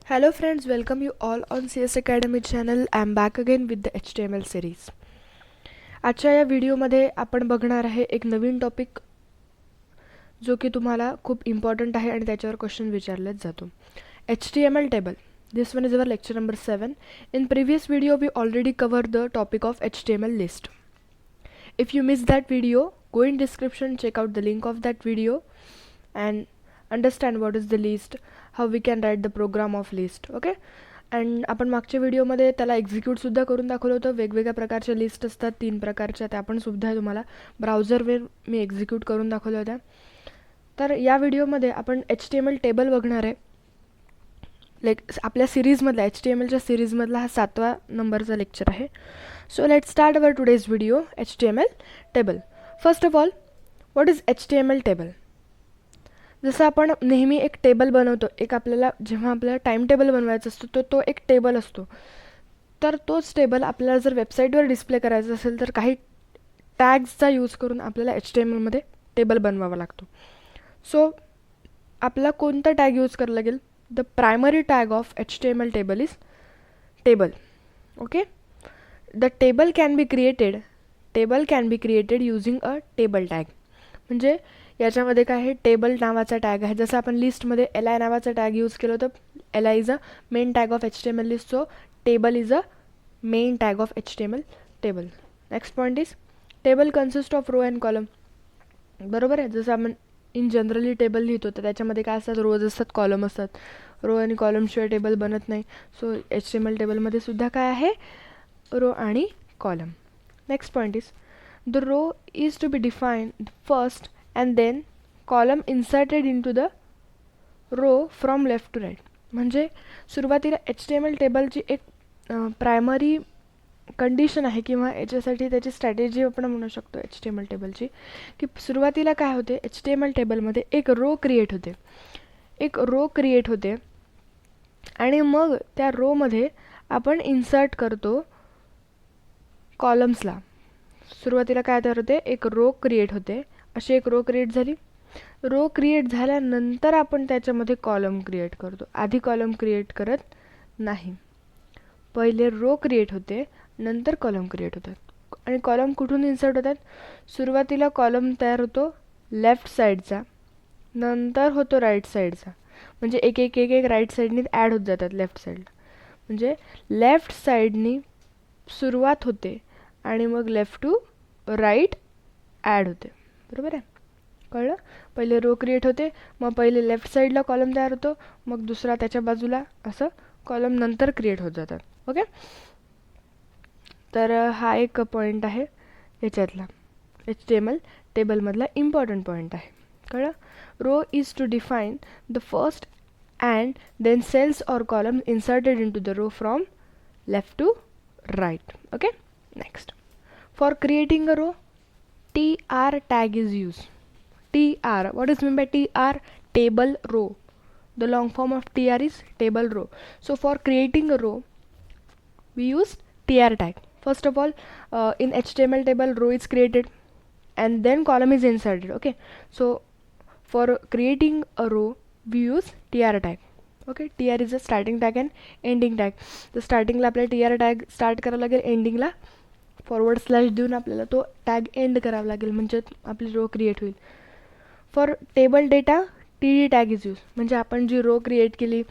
Hello friends, welcome you all on CS Academy channel. I am back again with the HTML series. आजच्या या व्हिडिओमध्ये आपण बघणार आहे एक नवीन टॉपिक जो की तुम्हाला खूप इम्पॉर्टंट आहे आणि त्याच्यावर क्वेश्चन विचारलेच जातो. HTML table. This one is our lecture number 7. In previous video we already covered the topic of HTML list. If you missed that video, go in description, check out the link of that video and understand what is the list, how we can write the program of list. Okay, and आपण मागच्या व्हिडिओमध्ये त्याला एक्झिक्यूटसुद्धा करून दाखवलं होतं. वेगवेगळ्या प्रकारच्या list असतात, 3 प्रकारच्या, त्या आपण सुद्धा तुम्हाला ब्राउझरवर मी एक्झिक्यूट करून दाखवल्या होत्या. तर या व्हिडिओमध्ये आपण HTML टेबल बघणार आहे. लाईक आपल्या सिरीजमधला HTMLच्या सिरीजमधला हा 7वा नंबरचा लेक्चर आहे. So let start our today's video. HTML table. First of all, what is HTML table? जसं आपण नेहमी एक टेबल बनवतो, एक आपल्याला जेव्हा आपल्याला टाईम टेबल बनवायचा असतो तो एक टेबल असतो. तर तोच टेबल आपल्याला जर वेबसाईटवर डिस्प्ले करायचा असेल तर काही टॅग्सचा यूज करून आपल्याला HTMLमध्ये टेबल बनवावा लागतो. सो आपला कोणता टॅग यूज करावा लागेल? The primary tag of HTML table is table. Okay, the table can be created using a table tag. म्हणजे याच्यामध्ये काय आहे, टेबल नावाचा टॅग आहे. जसं आपण लिस्टमध्ये li नावाचा टॅग यूज केलं होतं. li is a main tag of HTML list. So table is a main tag of HTML table. Next point is table consist of row and column. बरोबर आहे. जसं आपण इन जनरली टेबल लिहितो तर त्याच्यामध्ये काय असतात, रोज असतात, कॉलम असतात. रो आणि कॉलमशिवाय टेबल बनत नाही. सो HTML टेबलमध्ये सुद्धा काय आहे, रो आणि column. Next point is the row is to be defined first and then column inserted into the row from left to right. म्हणजे सुरुवातीला HTML टेबलची एक प्रायमरी कंडिशन आहे किंवा याच्यासाठी त्याची स्ट्रॅटेजी आपण म्हणू शकतो HTML टेबलची, की सुरुवातीला काय होते, HTML टेबलमध्ये एक रो क्रिएट होते आणि मग त्या रोमध्ये आपण इन्सर्ट करतो कॉलम्सला. सुरुवातीला काय तयार होते, एक रो क्रिएट होते. अशी एक रो क्रिएट झाली. रो क्रिएट झाल्यानंतर आपण त्याच्यामध्ये कॉलम क्रिएट करतो. आधी कॉलम क्रिएट करत नाही. पहिले रो क्रिएट होते, नंतर कॉलम क्रिएट होतात. आणि कॉलम कुठून इन्सर्ट होतात? सुरुवातीला कॉलम तयार होतो लेफ्ट साईडचा, नंतर होतो राईट साईडचा. म्हणजे एक एक एक एक राईट साईडनी ॲड होत जातात लेफ्ट साईडला. म्हणजे लेफ्ट साईडनी सुरुवात होते आणि मग लेफ्ट टू राईट ॲड होते. बरोबर आहे, कळलं? पहिले रो क्रिएट होते, मग पहिले लेफ्ट साईडला कॉलम तयार होतो, मग दुसरा त्याच्या बाजूला, असं कॉलम नंतर क्रिएट होत जातात. ओके, तर हा एक पॉईंट आहे याच्यातला, HTML टेबलमधला इम्पॉर्टंट पॉईंट आहे. कळलं? Row is to define the first and then cells or column inserted in to the row from left to right. Okay, next, for creating a row TR tag is used. TR, what is meant by TR? Table row. The long form of TR is table row. So for creating a row, we use TR tag. First of all, in HTML table, row is created and then column is inserted. Okay, so for creating a row, we use TR tag. Okay, TR is a starting tag and ending tag. The starting ला आपल्याला TR tag start करावं लागेल, ending ला forward slash देऊन आपल्याला तो tag end करावा लागेल, म्हणजे आपली रो क्रिएट होईल. For table data TD tag is use. म्हणजे आपण जी रो क्रिएट केली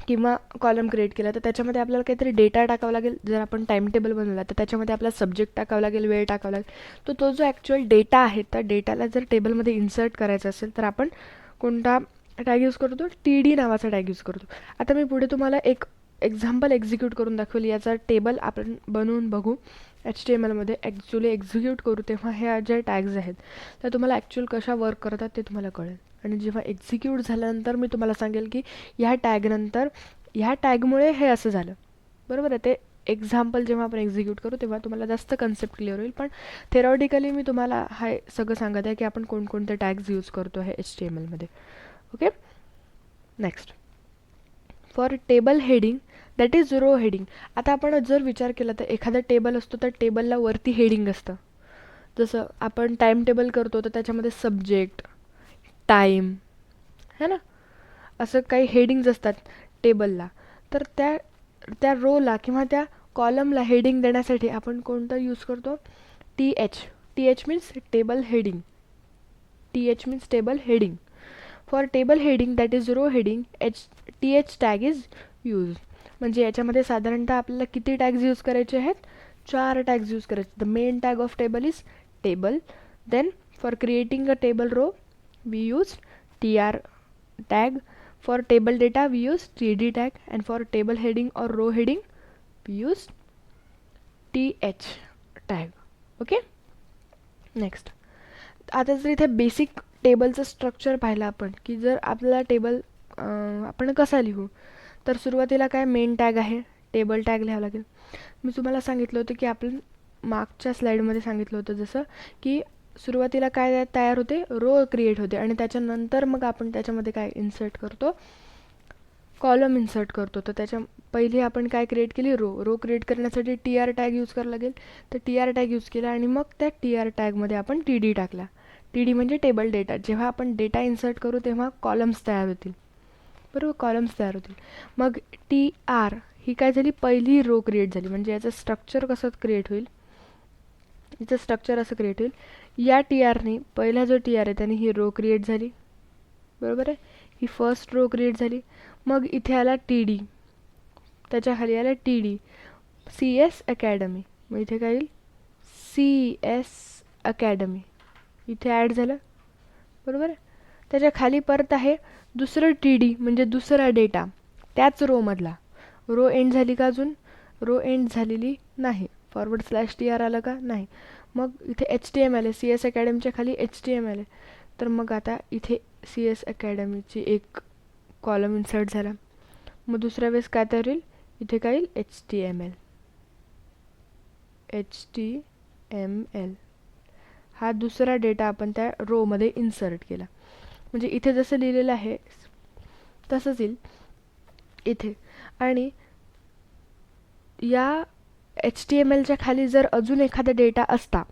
किंवा कॉलम क्रिएट केला तर त्याच्यामध्ये आपल्याला काहीतरी डेटा टाकावा लागेल. जर आपण टाईम टेबल बनवला तर त्याच्यामध्ये आपल्याला सब्जेक्ट टाकावा लागेल, वेळ टाकावा लागेल. तो जो ॲक्च्युअल डेटा आहे त्या डेटाला जर टेबलमध्ये इन्सर्ट करायचा असेल तर आपण कोणता टॅग यूज करतो? TD नावाचा टॅग यूज करतो. आता मी पुढे तुम्हाला एक एक्झाम्पल एक्झिक्यूट करून दाखवेल. याचा टेबल आपण बनवून बघू, HTMLमध्ये ॲक्च्युअली एक्झिक्यूट करू, तेव्हा ह्या ज्या टॅग्स आहेत त्या तुम्हाला ॲक्च्युअल कशा वर्क करतात ते तुम्हाला कळेल. आणि जेव्हा एक्झिक्यूट झाल्यानंतर मी तुम्हाला सांगेल की ह्या टॅगनंतर ह्या टॅगमुळे हे असं झालं. बरोबर आहे. ते एक्झाम्पल जेव्हा आपण एक्झिक्यूट करू तेव्हा तुम्हाला जास्त कन्सेप्ट क्लिअर होईल. पण थेरॉटिकली मी तुम्हाला हा सगळं सांगत आहे की आपण कोणकोणते टॅग्स यूज करतो आहे HTMLमध्ये. Okay, next, for table heading that is row heading. आता आपण जर विचार केला तर एखादा टेबल असतो तर टेबलला वरती हेडिंग असतं. जसं आपण टाईम टेबल करतो तर त्याच्यामध्ये सब्जेक्ट, टाईम, है ना, असं काही हेडिंग्ज असतात. टेबलला, तर त्या रोला किंवा त्या कॉलमला हेडिंग देण्यासाठी आपण कोणतं यूज करतो? TH. TH means table heading. TH means table heading. For table heading that is row heading TH tag is use. म्हणजे याच्यामध्ये साधारणतः आपल्याला किती टॅग्स यूज करायचे आहेत? 4 टॅग्स यूज करायचे. The main tag of table is table. Then for creating a table row we use TR tag. For table data we use TD tag, and for table heading or row heading we use TH tag. Okay. Next, आता जर इथे basic टेबलचं structure पाहिलं आपण, की जर आपल्याला table आपण कसा लिहू, तर सुरुवातीला काय मेन टॅग आहे, टेबल टॅग लिहावं लागेल. मी तुम्हाला सांगितलं होतं की आपण मागच्या स्लाईडमध्ये सांगितलं होतं जसं की सुरुवातीला काय तयार होते, रो क्रिएट होते, आणि त्याच्यानंतर मग आपण त्याच्यामध्ये काय इन्सर्ट करतो, कॉलम इन्सर्ट करतो. तर त्याच्या पहिली आपण काय क्रिएट केली, रो क्रिएट करण्यासाठी TR टॅग यूज करावं लागेल. तर TR टॅग यूज केला आणि मग त्या TR टॅगमध्ये आपण TD टाकला. TD म्हणजे टेबल डेटा. जेव्हा आपण डेटा इन्सर्ट करू तेव्हा कॉलम्स तयार होतील, बरोबर, कॉलम्स तयार होतील. मग TR ही काय झाली, पहिली रो क्रिएट झाली. म्हणजे याचं स्ट्रक्चर कसं क्रिएट होईल, याचं स्ट्रक्चर असं क्रिएट होईल, या TRने, पहिला जो TR आहे त्याने ही रो क्रिएट झाली, बरोबर आहे, ही फर्स्ट रो क्रिएट झाली. मग इथे आला TD, त्याच्या खाली आला TD, CS अकॅडमी. मग इथे काय येईल, CS अकॅडमी इथे ॲड झालं, बरोबर आहे. त्याच्या खाली परत आहे दुसरं TD म्हणजे दुसरा डेटा त्याच रोमधला. रो एंड झाली का अजून? रो एंड झालेली नाही. /TR आलं का? नाही. मग इथे HTML आहे, CS अकॅडमीच्या खाली HTML आहे. तर मग आता इथे CS अकॅडमीची एक कॉलम इन्सर्ट झाला. मग दुसऱ्या वेळेस काय तयार होईल, इथे काय येईल, HTML. हा दुसरा डेटा आपण त्या रोमध्ये इन्सर्ट केला. म्हणजे इथे जसं लिहिलेलं आहे तसंच येईल इथे. आणि या HTMLच्या खाली जर अजून एखादा डेटा असता,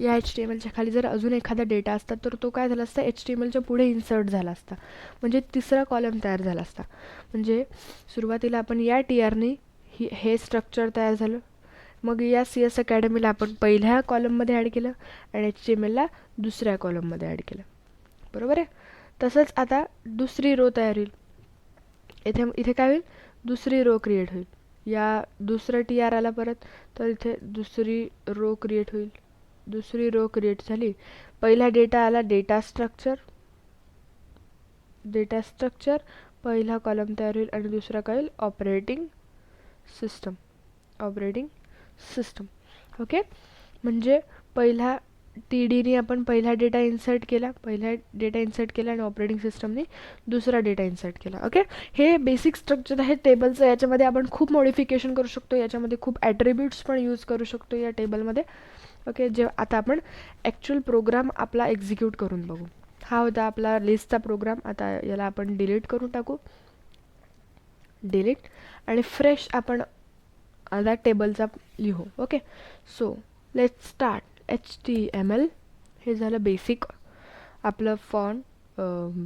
या HTMLच्या खाली जर अजून एखादा डेटा असता, तर तो काय झाला असता, HTMLच्या पुढे इन्सर्ट झाला असता. म्हणजे तिसरा कॉलम तयार झाला असता. म्हणजे सुरुवातीला आपण या TRने हे स्ट्रक्चर तयार झालं. मग या CS अकॅडमीला आपण पहिल्या कॉलममध्ये ॲड केलं आणि HTMLला दुसऱ्या कॉलममध्ये ॲड केलं, बरोबर आहे. तसंच आता दुसरी रो तयार होईल. इथे काय होईल, दुसरी रो क्रिएट होईल. या दुसरं TR आला परत, तर इथे दुसरी रो क्रिएट होईल. दुसरी रो क्रिएट झाली. पहिला डेटा आला, डेटा स्ट्रक्चर, पहिला कॉलम तयार होईल आणि दुसरा काय होईल, ऑपरेटिंग सिस्टम. ओके. म्हणजे पहिला TDने आपण पहिला डेटा इन्सर्ट केला, आणि ऑपरेटिंग सिस्टमने दुसरा डेटा इन्सर्ट केला. ओके. हे बेसिक स्ट्रक्चर आहे टेबलचं. याच्यामध्ये आपण खूप मॉडिफिकेशन करू शकतो, याच्यामध्ये खूप ॲट्रिब्यूट्स पण यूज करू शकतो या टेबलमध्ये. ओके. आता आपण ॲक्च्युअल प्रोग्राम आपला एक्झिक्यूट करून बघू. हा होता आपला लिस्टचा प्रोग्राम. आता याला आपण डिलीट करून टाकू, डिलीट, आणि फ्रेश आपण आता टेबलचा लिहू. Okay. So let's start. HTML हे झालं बेसिक आपलं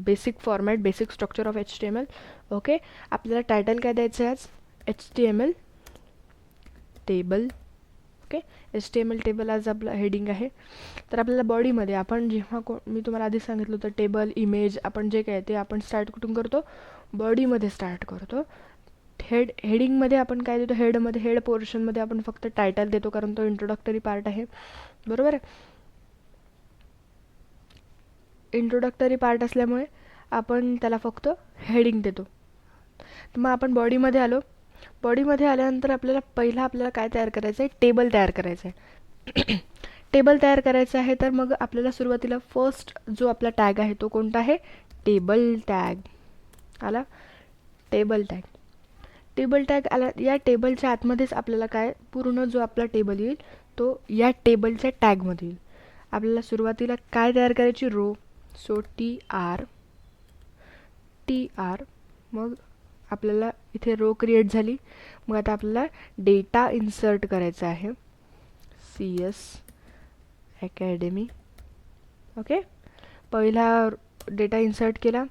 basic format, basic structure of HTML. Okay. आपल्याला टायटल काय द्यायचं आहे आज, HTML table. Okay. HTML table आज आपलं हेडिंग आहे. तर आपल्याला बॉडीमध्ये आपण जेव्हा मी तुम्हाला आधी सांगितलं होतं टेबल, इमेज, आपण जे काय ते आपण स्टार्ट कुठून करतो, बॉडीमध्ये स्टार्ट करतो. हेडिंगमध्ये आपण काय देतो, हेड पोर्शनमध्ये आपण फक्त टायटल देतो, कारण तो इंट्रोडक्टरी पार्ट आहे, बरोबर आहे. इंट्रोडक्टरी पार्ट असल्यामुळे आपण त्याला फक्त हेडिंग देतो. तर मग आपण बॉडीमध्ये आलो. बॉडीमध्ये आल्यानंतर आपल्याला काय तयार करायचं आहे, टेबल तयार करायचं आहे. टेबल तयार करायचं आहे, तर मग आपल्याला सुरुवातीला फर्स्ट जो आपला टॅग आहे तो कोणता आहे, टेबल टॅग आला. टेबल टॅग आला. या टेबलच्या आतमध्येच आपल्याला काय पूर्ण जो आपला टेबल येईल तो या टेबलच्या टॅगमध्ये येईल. आपल्याला सुरुवातीला काय तयार करायची, रो. So TR. मग आपल्याला इथे रो क्रिएट झाली. मग आता आपल्याला डेटा इन्सर्ट करायचा आहे, CS अकॅडमी. ओके. पहिला डेटा इन्सर्ट केला,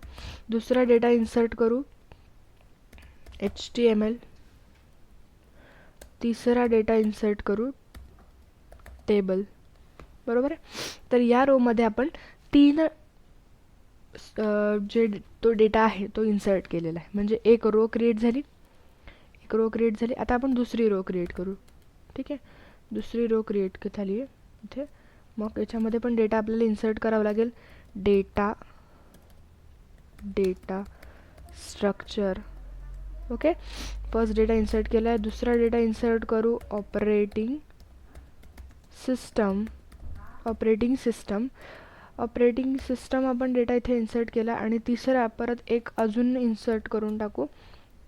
दुसरा डेटा इन्सर्ट करू, HTML, तिसरा डेटा इन्सर्ट करू टेबल, बरोबर आहे. तर या रोमध्ये आपण 3 जे तो डेटा आहे तो इन्सर्ट केलेला आहे. म्हणजे एक रो क्रिएट झाली, आता आपण दुसरी रो क्रिएट करू. ठीक आहे, दुसरी रो क्रिएट झाली आहे इथे. मग याच्यामध्ये पण डेटा आपल्याला इन्सर्ट करावा लागेल. Data structure. Okay, first data insert केला आहे. दुसरा डेटा इन्सर्ट करू ऑपरेटिंग सिस्टम आपण डेटा इथे इन्सर्ट केला. आणि तिसरा परत एक अजून इन्सर्ट करून टाकू,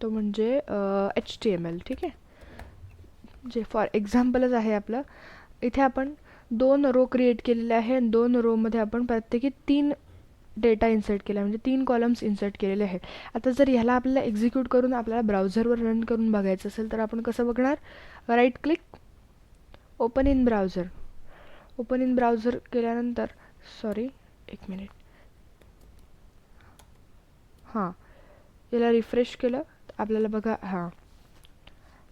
तो म्हणजे HTML. ठीक आहे, जे फॉर एक्झाम्पलच आहे आपलं. इथे आपण 2 रो क्रिएट केलेले आहे आणि 2 रोमध्ये आपण प्रत्येकी 3 डेटा इन्सर्ट केला, म्हणजे 3 कॉलम्स इन्सर्ट केलेले आहेत. आता जर ह्याला आपल्याला एक्झिक्यूट करून आपल्याला ब्राउझरवर रन करून बघायचं असेल तर आपण कसं बघणार? Right click, open in browser केल्यानंतर, सॉरी एक मिनिट, हां, याला रिफ्रेश केलं आपल्याला बघा, हां,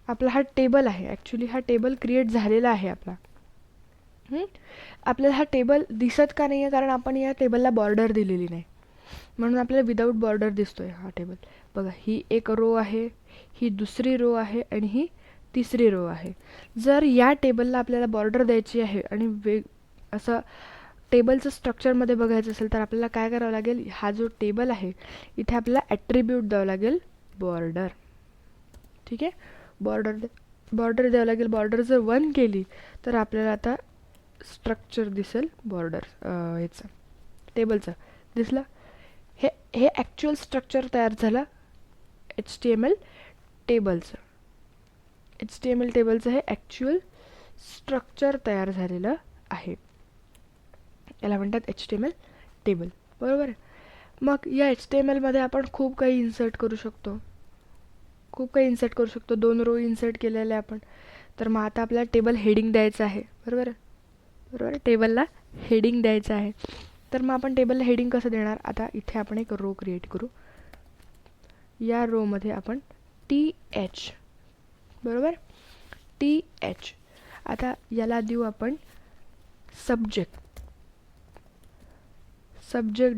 आपला हा टेबल आहे. ॲक्च्युली हा टेबल क्रिएट झालेला आहे आपला. आपल्याला हा टेबल दिसत का नाही आहे? कारण आपण या टेबलला बॉर्डर दिलेली नाही, म्हणून आपल्याला विदाऊट बॉर्डर दिसतोय हा टेबल. बघा, ही एक रो आहे, ही दुसरी रो आहे आणि ही तिसरी रो आहे. जर या टेबलला आपल्याला बॉर्डर द्यायची आहे आणि असं टेबलचं स्ट्रक्चरमध्ये बघायचं असेल तर आपल्याला काय करावं लागेल? हा जो टेबल आहे इथे आपल्याला ॲट्रिब्यूट द्यावं लागेल बॉर्डर. ठीक आहे, बॉर्डर द्यावं लागेल. बॉर्डर जर 1 केली तर आपल्याला आता स्ट्रक्चर दिसेल बॉर्डर ह्याचं, टेबलचं दिसलं. हे ॲक्च्युअल स्ट्रक्चर तयार झालं HTML टेबलचं. हे ॲक्च्युअल स्ट्रक्चर तयार झालेलं आहे. याला म्हणतात HTML टेबल, बरोबर आहे. मग या HTMLमध्ये आपण खूप काही इन्सर्ट करू शकतो. 2 रो इन्सर्ट केलेले आपण. तर मग आता आपल्याला टेबल हेडिंग द्यायचं आहे, बरोबर आहे. टेबलला हेडिंग द्यायचं आहे. तर मग आपण टेबलला हेडिंग कसं देणार? आता इथे आपण एक रो क्रिएट करू. या रोमध्ये आपण TH, बरोबर, TH. आता याला देऊ आपण सब्जेक्ट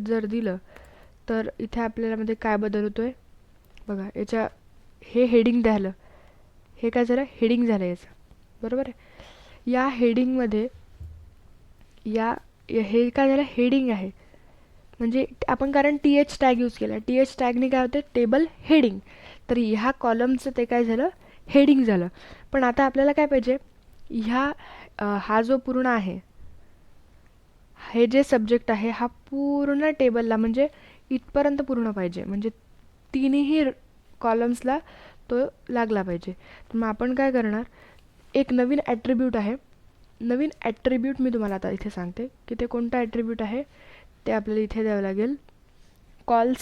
जर दिलं तर इथे आपल्याला मध्ये काय बदल होतोय बघा. हे हेडिंग झालं, हे काय झालं? हेडिंग झालं याचं, बरोबर आहे. या हेडिंगमध्ये हे काय झालं? हेडिंग आहे. म्हणजे आपण कारण TH टॅग यूज केला, TH टॅगने काय होते? Table heading. तर ह्या कॉलमचं ते काय झालं? हेडिंग झालं. पण आता आपल्याला काय पाहिजे? हा जो पूर्ण आहे, हे जे सब्जेक्ट आहे हा पूर्ण टेबलला म्हणजे इथपर्यंत पूर्ण पाहिजे, म्हणजे तिन्ही कॉलम्सला तो लागला पाहिजे. तर मग आपण काय करणार? एक नवीन ॲट्रिब्यूट आहे. नवीन ॲट्रिब्यूट मी तुम्हाला आता इथे सांगते की ते कोणतं ॲट्रिब्यूट आहे. ते आपल्याला इथे द्यावं लागेल कॉल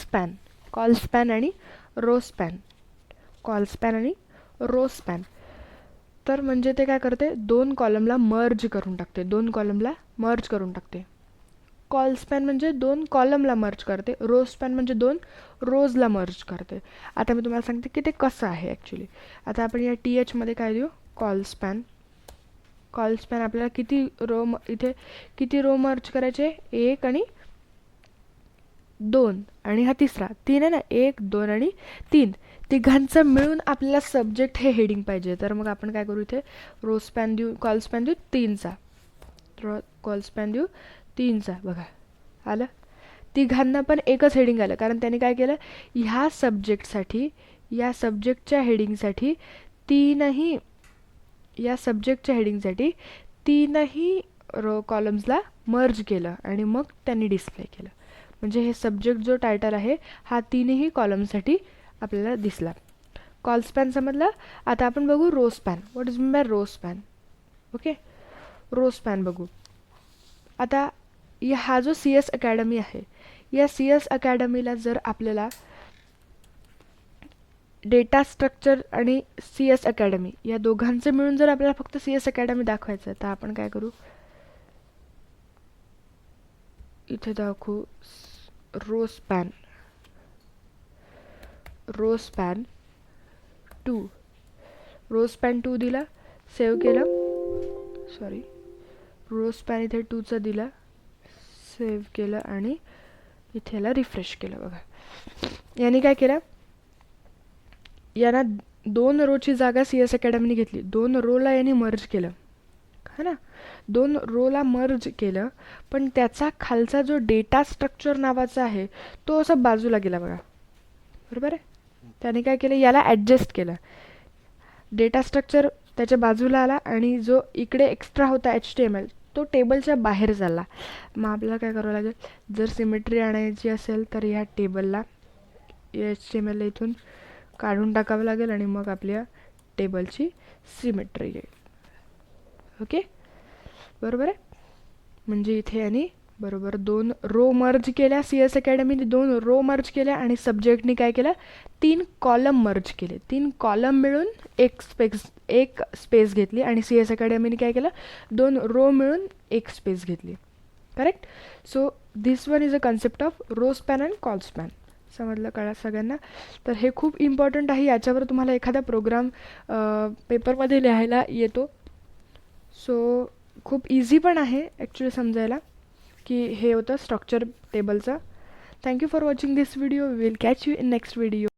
स्पॅन आणि रो स्पॅन. तर म्हणजे ते काय करते? 2 कॉलमला मर्ज करून टाकते. कॉल स्पॅन म्हणजे 2 कॉलमला मर्ज करते. रो स्पॅन म्हणजे 2 रोजला मर्ज करते. आता मी तुम्हाला सांगते की ते कसं आहे ॲक्च्युली. आता आपण या TH मध्ये काय देऊ? कॉल स्पॅन आपल्याला इथे किती रो मर्ज करायचे? 1 आणि 2 आणि हा तिसरा 3 आहे ना, 1, 2 आणि 3, तिघांचं मिळून आपल्याला सब्जेक्ट हे हेडिंग पाहिजे. तर मग आपण काय करू? इथे रो स्पॅन देऊ, कॉल स्पॅन देऊ 3चा, बघा आलं. तिघांना पण एकच हेडिंग आलं, कारण त्याने काय केलं? ह्या सब्जेक्टच्या हेडिंगसाठी तीनही रो कॉलम्सला मर्ज केलं आणि मग त्यांनी डिस्प्ले केलं. म्हणजे हे सब्जेक्ट जो टायटल आहे हा 3ही कॉलमसाठी आपल्याला दिसला. कॉल स्पॅन समजलं. आता आपण बघू row span. What is mean by row span? Okay, row span बघू. आता हा जो CS अकॅडमी आहे, या CS अकॅडमीला जर आपल्याला डेटा स्ट्रक्चर आणि CS अकॅडमी या दोघांचे मिळून जर आपल्याला फक्त CS अकॅडमी दाखवायचं तर आपण काय करू? इथे दाखवू रो स्पॅन 2 रो स्पॅन 2 दिला, सेव्ह केलं, सॉरी रो स्पॅन इथे 2चा दिला, सेव्ह केलं आणि इथे याला रिफ्रेश केलं. बघा याने काय केलं, यांना 2 रोची जागा CS अकॅडमीने घेतली, 2 रोला यांनी मर्ज केलं है ना, 2 रोला मर्ज केलं, पण त्याचा खालचा जो डेटा स्ट्रक्चर नावाचा आहे तो असं बाजूला गेला बघा, बरोबर आहे. त्याने काय केलं, याला ॲडजस्ट केलं, डेटा स्ट्रक्चर त्याच्या बाजूला आला आणि जो इकडे एक्स्ट्रा होता HTML तो टेबलच्या बाहेर झाला. मग आपल्याला काय करावं लागेल, जर सिमेट्री आणायची असेल तर ह्या टेबलला HTML इथून काढून टाकावं लागेल आणि मग आपल्या टेबलची सिमेट्री येईल. ओके, बरोबर आहे. म्हणजे इथे यांनी बरोबर 2 रो मर्ज केल्या, CS अकॅडमीने 2 रो मर्ज केल्या आणि सब्जेक्टनी काय केलं, 3 कॉलम मर्ज केले, 3 कॉलम मिळून एक स्पेस घेतली आणि CS अकॅडमीने काय केलं, 2 रो मिळून एक स्पेस घेतली. Correct. So this one is a concept of row span and col span. समजलं कळा सगळ्यांना. तर हे खूप इम्पॉर्टंट आहे, याच्यावर तुम्हाला एखादा प्रोग्राम पेपरमध्ये लिहायला येतो. सो खूप इझी पण आहे ॲक्च्युली समजायला, की हे होतं स्ट्रक्चर टेबलचं. Thank you for watching this video. Will catch you in next video.